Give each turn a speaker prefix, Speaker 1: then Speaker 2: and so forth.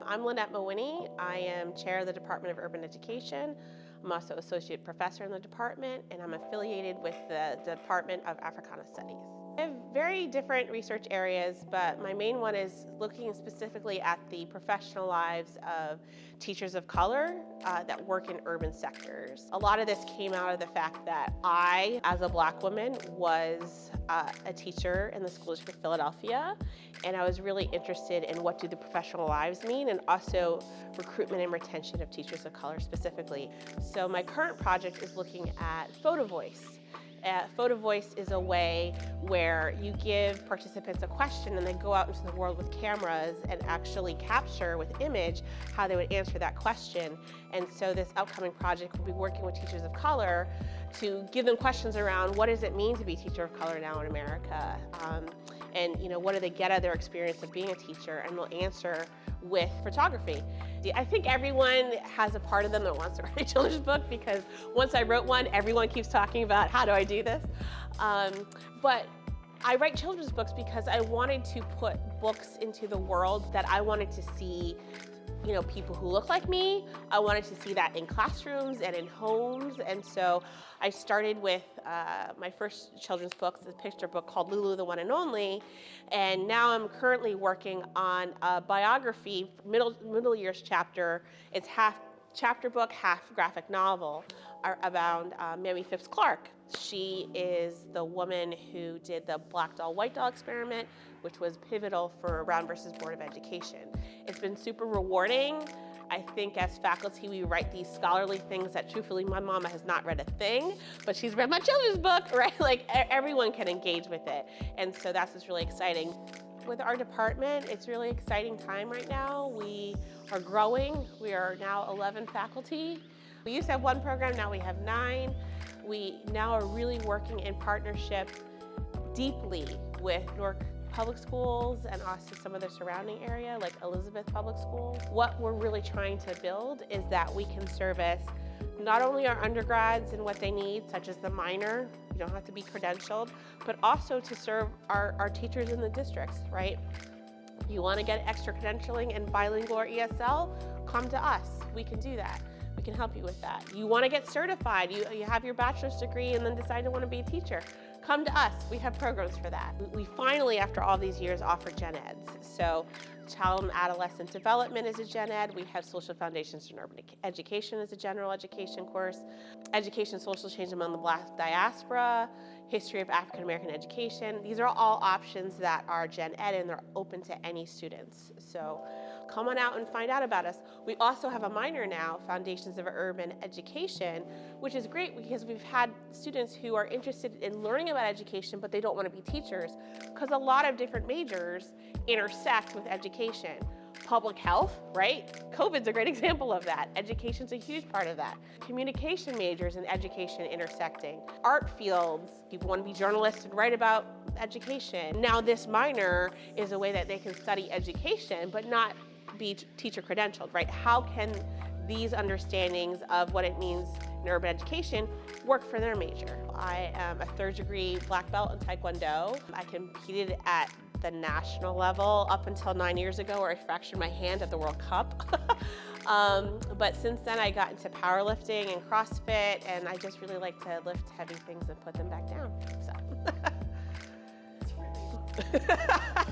Speaker 1: I'm Lynnette Mawhinney. I am chair of the Department of Urban Education. I'm also associate professor in the department, and I'm affiliated with the Department of Africana Studies. I have very different research areas, but my main one is looking specifically at the professional lives of teachers of color that work in urban sectors. A lot of this came out of the fact that I, as a Black woman, was a teacher in the school district of Philadelphia, and I was really interested in what do the professional lives mean, and also recruitment and retention of teachers of color specifically. So my current project is looking at photo voice. Photo voice is a way where you give participants a question and they go out into the world with cameras and actually capture with image how they would answer that question. And so this upcoming project will be working with teachers of color to give them questions around what does it mean to be a teacher of color now in America? And what do they get out of their experience of being a teacher? And they'll answer with photography. I think everyone has a part of them that wants to write a children's book, because once I wrote one, everyone keeps talking about how do I do this. But I write children's books because I wanted to put books into the world that I wanted to see people who look like me. I wanted to see that in classrooms and in homes. And so I started with my first children's book, the picture book called Lulu, the One and Only. And now I'm currently working on a biography, middle years chapter. It's half chapter book, half graphic novel around Mamie Phipps Clark. She is the woman who did the black doll, white doll experiment, which was pivotal for Brown versus Board of Education. It's been super rewarding. I think as faculty, we write these scholarly things that truthfully, my mama has not read a thing, but she's read my children's book, right? Like everyone can engage with it. And so that's what's really exciting. With our department, it's a really exciting time right now. We are growing. We are now 11 faculty. We used to have one program, now we have 9. We now are really working in partnership deeply with Newark Public Schools and also some of the surrounding area, like Elizabeth Public Schools. What we're really trying to build is that we can service not only our undergrads and what they need, such as the minor, you don't have to be credentialed, but also to serve our teachers in the districts, right? You want to get extra credentialing in bilingual or ESL? Come to us, we can do that. We can help you with that. You want to get certified, you have your bachelor's degree and then decide to want to be a teacher. Come to us, we have programs for that. We finally, after all these years, offer gen eds. So child and adolescent development is a gen ed. We have social foundations in urban education as a general education course. Education social change among the Black diaspora, history of African American education. These are all options that are gen ed and they're open to any students. So come on out and find out about us. We also have a minor now, Foundations of Urban Education, which is great because we've had students who are interested in learning about education, but they don't want to be teachers, because a lot of different majors intersect with education. Public health, right? COVID's a great example of that. Education's a huge part of that. Communication majors and education intersecting. Art fields, people want to be journalists and write about education. Now this minor is a way that they can study education, but not be teacher credentialed, right? How can these understandings of what it means in urban education work for their major? I am a 3rd degree black belt in Taekwondo. I competed at the national level up until 9 years ago, where I fractured my hand at the World Cup. But since then I got into powerlifting and CrossFit, and I just really like to lift heavy things and put them back down. So. That's really